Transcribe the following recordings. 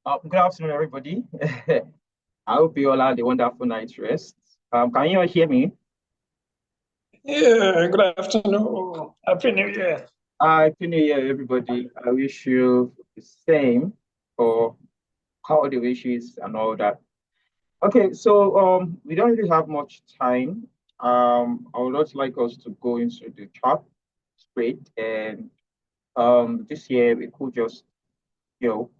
Good afternoon, everybody. I hope you all had a wonderful night's rest. Can you all hear me? Yeah, good afternoon. Happy New Year. Happy New Year, everybody. I wish you the same for all the wishes and all that. Okay, so we don't really have much time. I would just like us to go into the chart straight, and this year we could just you know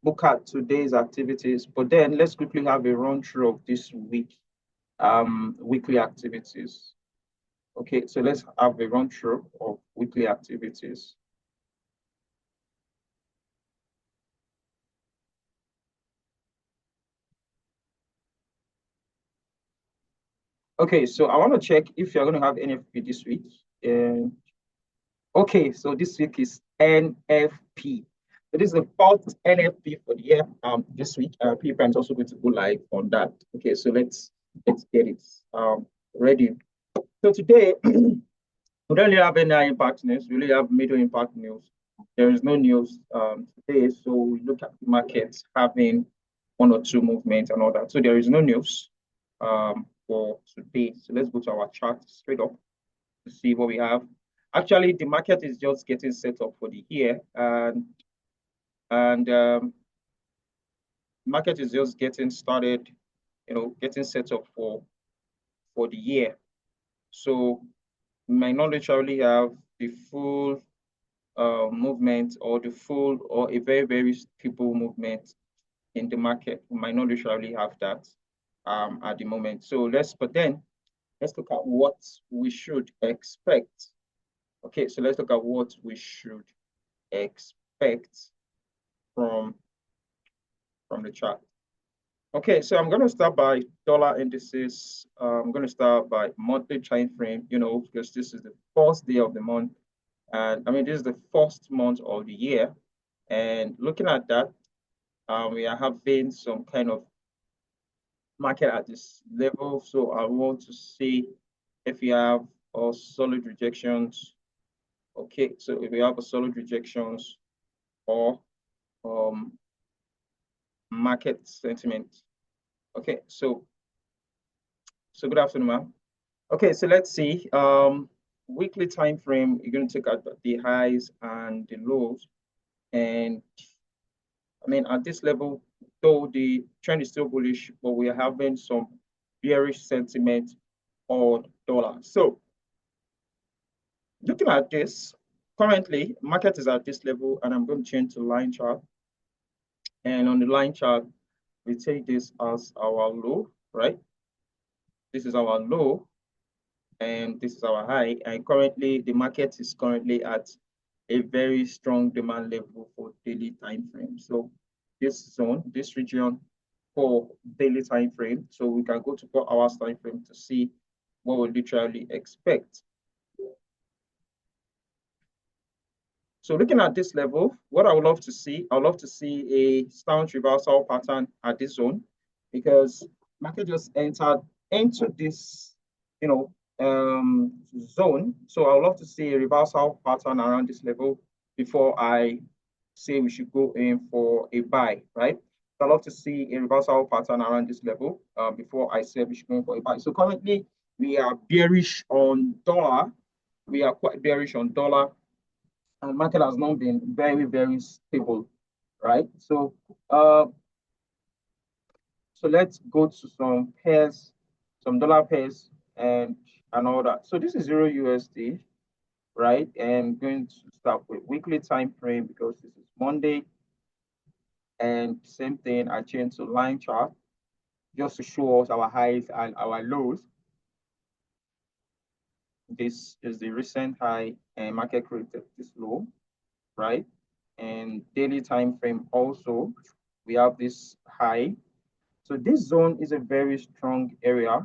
look at today's activities, but then let's quickly have a run through of this week weekly activities. Okay, so let's have a run through of weekly activities. Okay, so I want to check if you're going to have NFP this week. And okay, so this week is NFP. So this is the fourth NFP for the year. This week, people is also going to go live on that. Okay, so let's get it ready. So today we don't really have any impact news. We really have middle impact news. There is no news today, so we look at the markets having one or two movements and all that. So there is no news for today. So let's go to our chart straight up to see what we have. Actually, the market is just getting set up for the year, and market is just getting started. Getting set up for the year. So we might not literally have the full movement or the full or a very, very stable movement in the market. We might not literally have that at the moment. But then let's look at what we should expect. Okay, so let's look at what we should expect from the chart. Okay, so I'm going to start by dollar indices. I'm going to start by monthly time frame, because this is the first day of the month. And I mean, this is the first month of the year. And looking at that, we are having some kind of market at this level. So I want to see if you have solid rejections. Okay, so if we have a solid rejections or um, market sentiment. Okay, so good afternoon, ma'am. Okay, so let's see. Weekly time frame, you're going to take out the highs and the lows. And I mean, at this level, though the trend is still bullish, but we are having some bearish sentiment on dollar. So looking at this, currently market is at this level, and I'm going to change to line chart. And on the line chart, we take this as our low, right? This is our low, and this is our high. And currently, the market is currently at a very strong demand level for daily time frame. So this zone, this region for daily time frame. So we can go to 4 hours time frame to see what we literally expect. So looking at this level, what I would love to see, I would love to see a sound reversal pattern at this zone, because market just entered into this, zone. So I would love to see a reversal pattern around this level before I say we should go in for a buy, right? So I'd love to see a reversal pattern around this level before I say we should go in for a buy. So currently we are bearish on dollar. We are quite bearish on dollar, and market has not been very, very stable, right? So let's go to some pairs, some dollar pairs, and all that. So this is euro USD, right? And going to start with weekly time frame because this is Monday. And same thing, I change to line chart just to show us our highs and our lows. This is the recent high and market created this low, right? And daily time frame also, we have this high. So this zone is a very strong area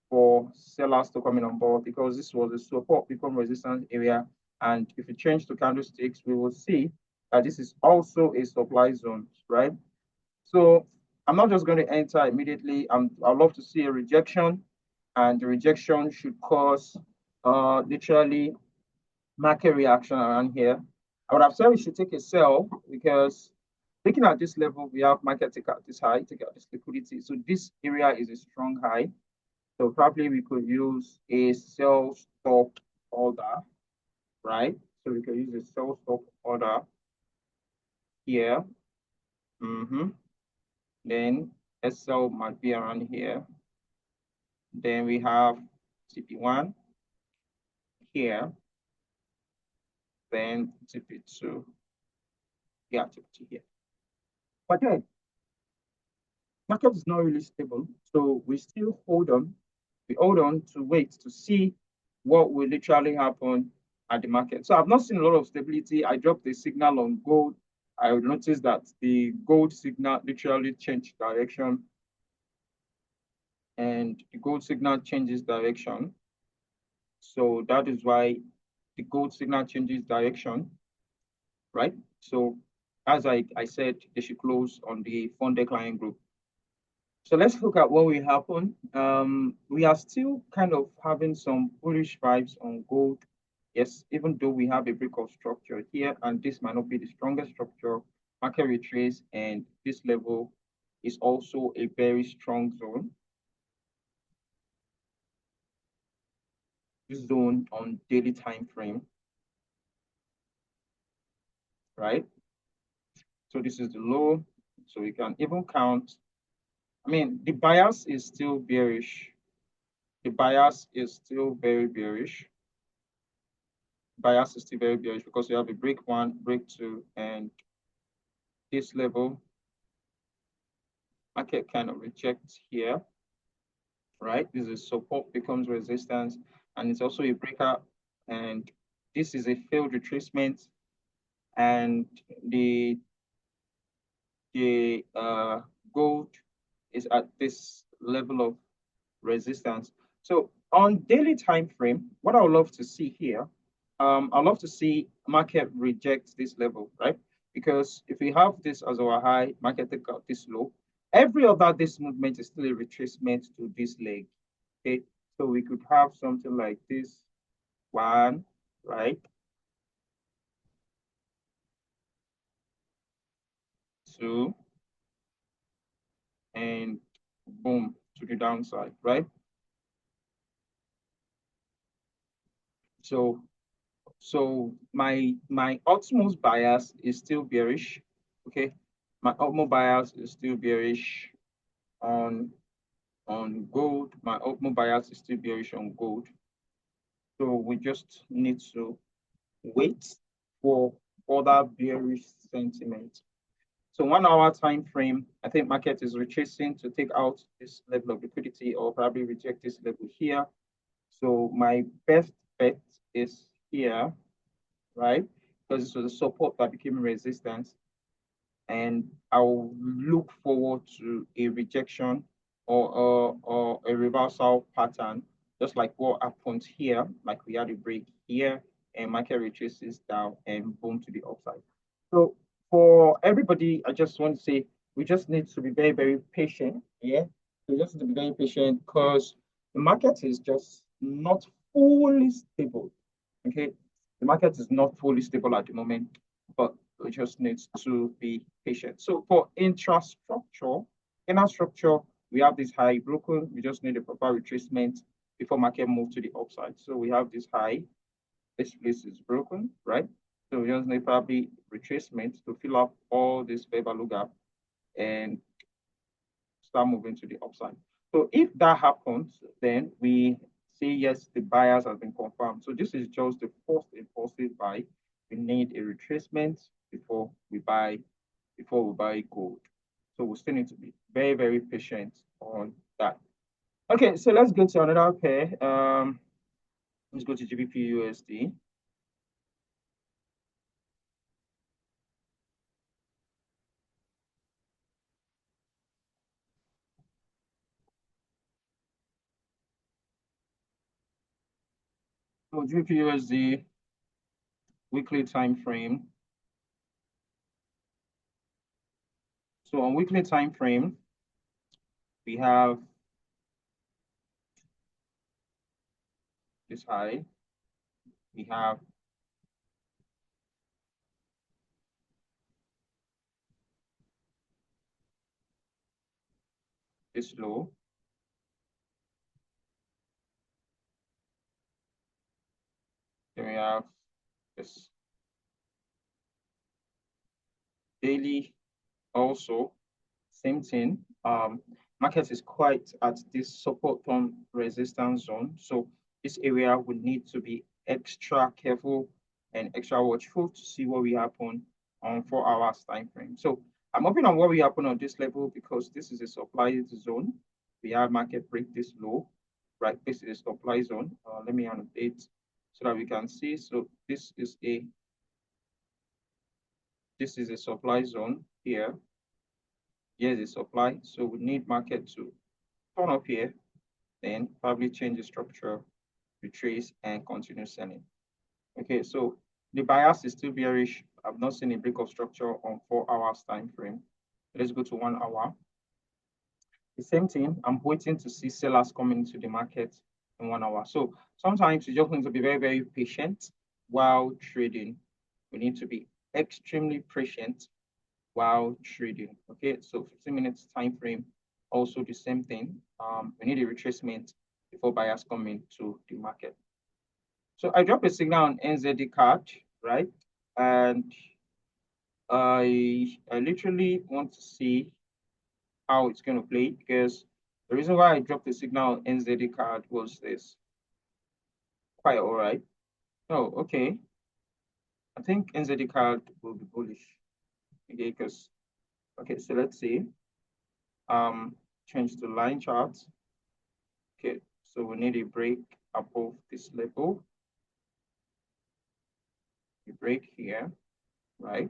for sellers to come in on board because this was a support become resistance area. And if you change to candlesticks, we will see that this is also a supply zone, right? So I'm not just going to enter immediately. I'd love to see a rejection, and the rejection should cause literally market reaction around here. I would have said we should take a sell because looking at this level, we have market take out this high, take out this liquidity. So this area is a strong high. So probably we could use a sell stop order, right? So we could use a sell stop order here. Then SL might be around here. Then we have TP1 here. Then TP2. Yeah, TP2 here. But then market is not really stable. So we still hold on. We hold on to wait to see what will literally happen at the market. So I've not seen a lot of stability. I dropped the signal on gold. I noticed that the gold signal literally changed direction. And the gold signal changes direction. So that is why the gold signal changes direction, right? So as I said, they should close on the funded client group. So let's look at what will happen. We are still kind of having some bullish vibes on gold. Yes, even though we have a break of structure here, and this might not be the strongest structure, market retrace, and this level is also a very strong zone. This zone on daily time frame, right? So this is the low. So we can even count. I mean, the bias is still bearish. The bias is still very bearish. Bias is still very bearish because we have a break one, break two, and this level market kind of rejects here, right? This is support becomes resistance, and it's also a breakout. And this is a failed retracement, and the gold is at this level of resistance. So on daily time frame, what I would love to see here, I'd love to see market reject this level, right? Because if we have this as our high, market take out this low, every other this movement is still a retracement to this leg. Okay, so we could have something like this one, right? Two, and boom to the downside, right? So my utmost bias is still bearish. Okay, my utmost bias is still bearish on gold. My utmost bias is still bearish on gold. So we just need to wait for further bearish sentiment. So 1 hour time frame, I think market is retracing to take out this level of liquidity or probably reject this level here. So my best bet is here, right? Because this was a support that became resistance. And I'll look forward to a rejection or a reversal pattern, just like what happened here, like we had a break here, and market retraces down and boom to the upside. So for everybody, I just want to say we just need to be very, very patient. Yeah. We just need to be very patient because the market is just not fully stable. Okay. The market is not fully stable at the moment, but we just need to be patient. So for intra-structure, inner structure, we have this high broken. We just need a proper retracement before market move to the upside. So we have this high. This place is broken, right? So we just need probably retracement to fill up all this fair value gap and start moving to the upside. So if that happens, then we say yes, the buyers have been confirmed. So this is just the first impulsive buy. We need a retracement before we buy gold. So we still need to be very, very patient on that. Okay, so let's go to another pair. Let's go to GBP USD. So GBP USD weekly time frame. So on weekly time frame, we have this high. We have this low. Then we have this daily also, same thing. Market is quite at this support on resistance zone. So this area will need to be extra careful and extra watchful to see what will happen on 4 hours time frame. So I'm hoping on what will happen on this level because this is a supply zone. We have market break this low, right? This is a supply zone. Let me annotate so that we can see. So this is a supply zone here. Here's the supply. So we need market to turn up here, then probably change the structure, retrace, and continue selling. Okay, so the bias is still bearish. I've not seen a break of structure on 4 hours time frame. Let's go to 1 hour. The same thing, I'm waiting to see sellers coming into the market in 1 hour. So sometimes you just need to be very, very patient while trading. We need to be extremely patient while trading. Okay, so 15 minutes time frame, also the same thing. We need a retracement before buyers come into the market. So I drop a signal on NZD card, right? And I literally want to see how it's going to play because the reason why I dropped the signal on NZD card was this. Quite all right. Oh, okay. I think NZD card will be bullish. Okay, because okay, so let's see. Change to line chart. Okay, so we need a break above this level. A break here, right?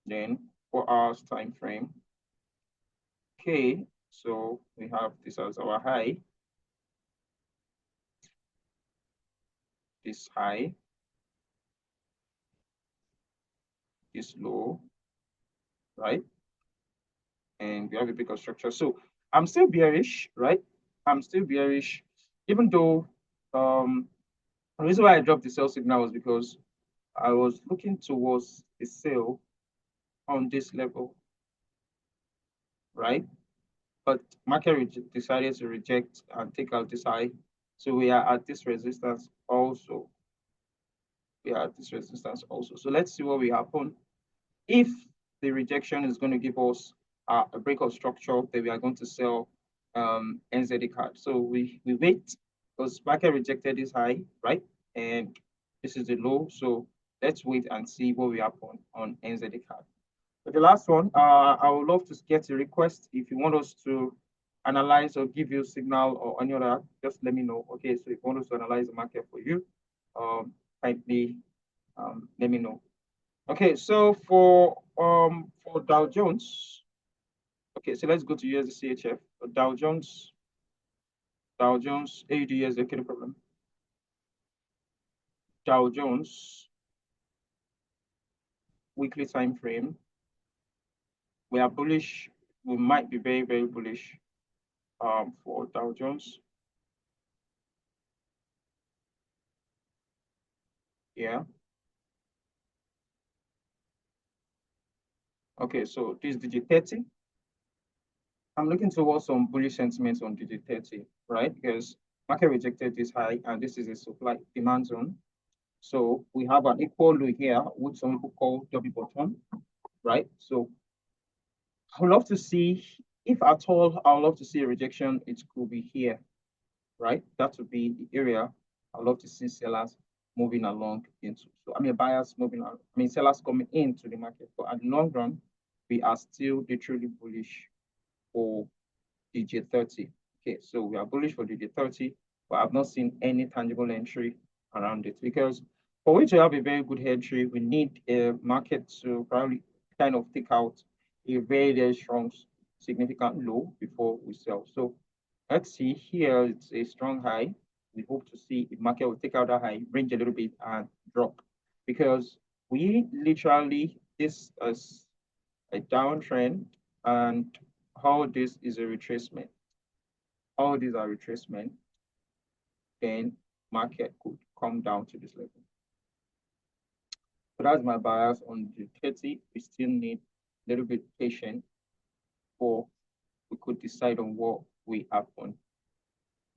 Then 4 hours time frame. Okay, so we have this as our high. This high, this low, right? And we have a bigger structure. So I'm still bearish, right? I'm still bearish, even though the reason why I dropped the sell signal was because I was looking towards the sell on this level, right? But market decided to reject and take out this high. So we are at this resistance also. We are at this resistance also. So let's see what will happen. If the rejection is going to give us a break of structure, then we are going to sell NZD card. So we wait because market rejected this high, right? And this is the low. So let's wait and see what will happen on NZD card. But the last one, I would love to get a request. If you want us to analyze or give you a signal or any other, just let me know. Okay, so if you want us to analyze the market for you, kindly let me know. Okay, so for Dow Jones, okay, so let's go to USD CHF. Dow Jones, AUD USD, okay, no problem. Dow Jones, weekly time frame. We are bullish. We might be very, very bullish for Dow Jones. Yeah. Okay, so this is digit 30. I'm looking towards some bullish sentiments on digit 30, right? Because market rejected this high and this is a supply demand zone. So we have an equal low here, which some people call double bottom, right? So I would love to see, if at all, I would love to see a rejection. It could be here, right? That would be the area I would love to see sellers moving along into. So I mean, buyers moving on. I mean, sellers coming into the market. But at the long run, we are still literally bullish for digit 30. Okay, so we are bullish for digit 30, but I've not seen any tangible entry around it because for we to have a very good entry, we need a market to probably kind of take out a very, very strong, significant low before we sell. So let's see here, it's a strong high. We hope to see if market will take out that high, range a little bit and drop because we literally, this is a downtrend and how this is a retracement. All these are retracement, then market could come down to this level. So that's my bias on the 30. We still need a little bit patient for we could decide on what we happen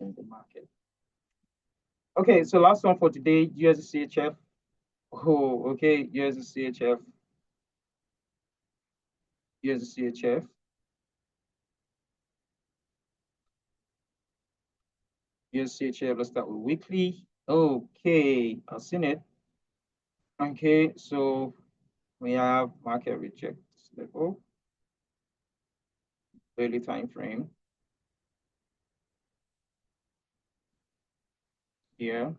in the market. Okay, so last one for today, USD Oh, okay, USD USD let's start with weekly. Okay, I've seen it. Okay, so we have market reject level, daily time frame here.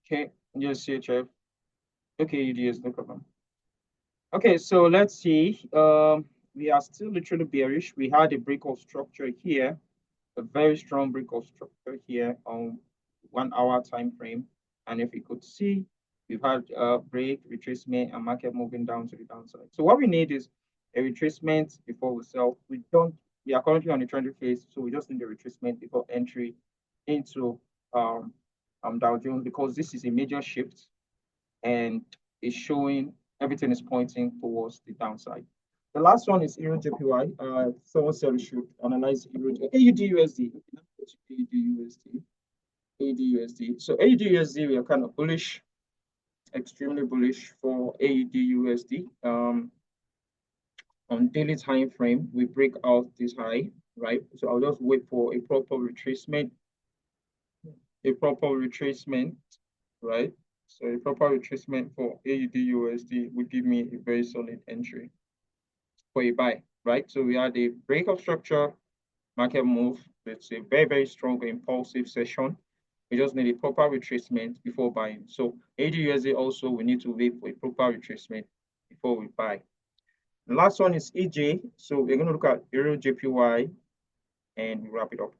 Okay, USD Okay, UDS, no problem. Okay, so let's see. We are still literally bearish. We had a break of structure here, a very strong break of structure here on 1 hour time frame. And if you could see, we've had a break, retracement, and market moving down to the downside. So what we need is a retracement before we sell. We are currently on the trending phase, so we just need a retracement before entry into Dow Jones, because this is a major shift and is showing everything is pointing towards the downside. The last one is Euro JPY. Someone said we should analyze Euro AUD AUD. So AUD we are kind of bullish, extremely bullish for AUD. On daily time frame, we break out this high, right? So I'll just wait for a proper retracement, right? So a proper retracement for AUD would give me a very solid entry for a buy, right? So we had a break of structure, market move. It's a very, very strong impulsive session. We just need a proper retracement before buying. So AUD also, we need to wait for a proper retracement before we buy. The last one is EJ. So we're going to look at Euro JPY and we wrap it up.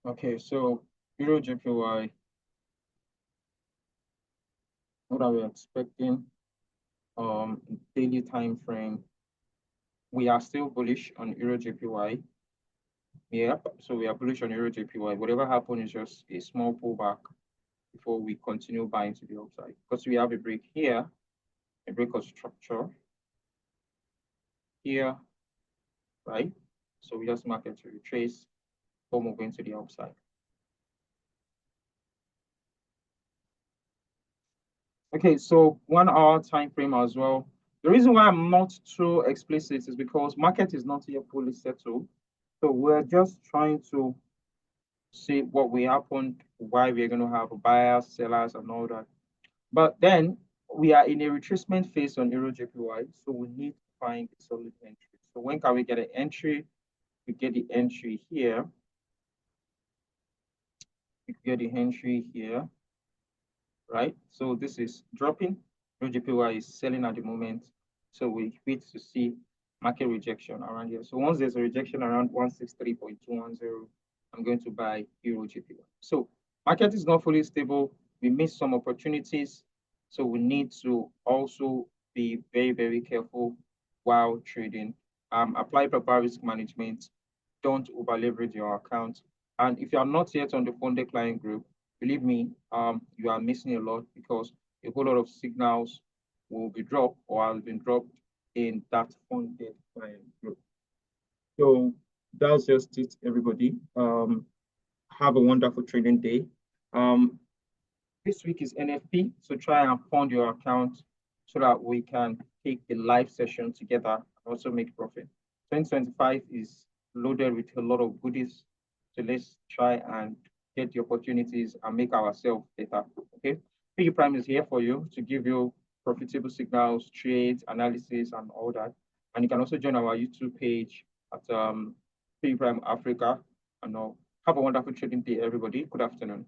Okay, so Euro JPY, what are we expecting? Daily time frame. We are still bullish on Euro JPY. Yeah, so we are bullish on Euro JPY. Whatever happens is just a small pullback before we continue buying to the upside. Because we have a break here, a break of structure here, right? So we just market to retrace before moving to the upside. Okay, so 1 hour time frame as well. The reason why I'm not too explicit is because market is not yet fully settled. So we're just trying to see what will happen, why we're going to have buyers, sellers, and all that. But then we are in a retracement phase on Euro JPY, so we need to find a solid entry. So when can we get an entry? We get the entry here. We get the entry here, right? So this is dropping. Euro JPY is selling at the moment. So we wait to see market rejection around here. So once there's a rejection around 163.210, I'm going to buy Euro JPY. So market is not fully stable. We missed some opportunities. So we need to also be very, very careful while trading. Apply proper risk management. Don't over leverage your account. And if you are not yet on the funded client group, believe me, you are missing a lot, because a whole lot of signals will be dropped or has been dropped in that funded client group. So that's just it, everybody. Have a wonderful trading day. This week is NFP, so try and fund your account so that we can take the live session together and also make profit. 2025 is loaded with a lot of goodies, so let's try and get the opportunities and make ourselves better. Okay, PG Prime is here for you to give you profitable signals, trades, analysis, and all that. And you can also join our YouTube page at PG Prime Africa. And have a wonderful trading day, everybody. Good afternoon.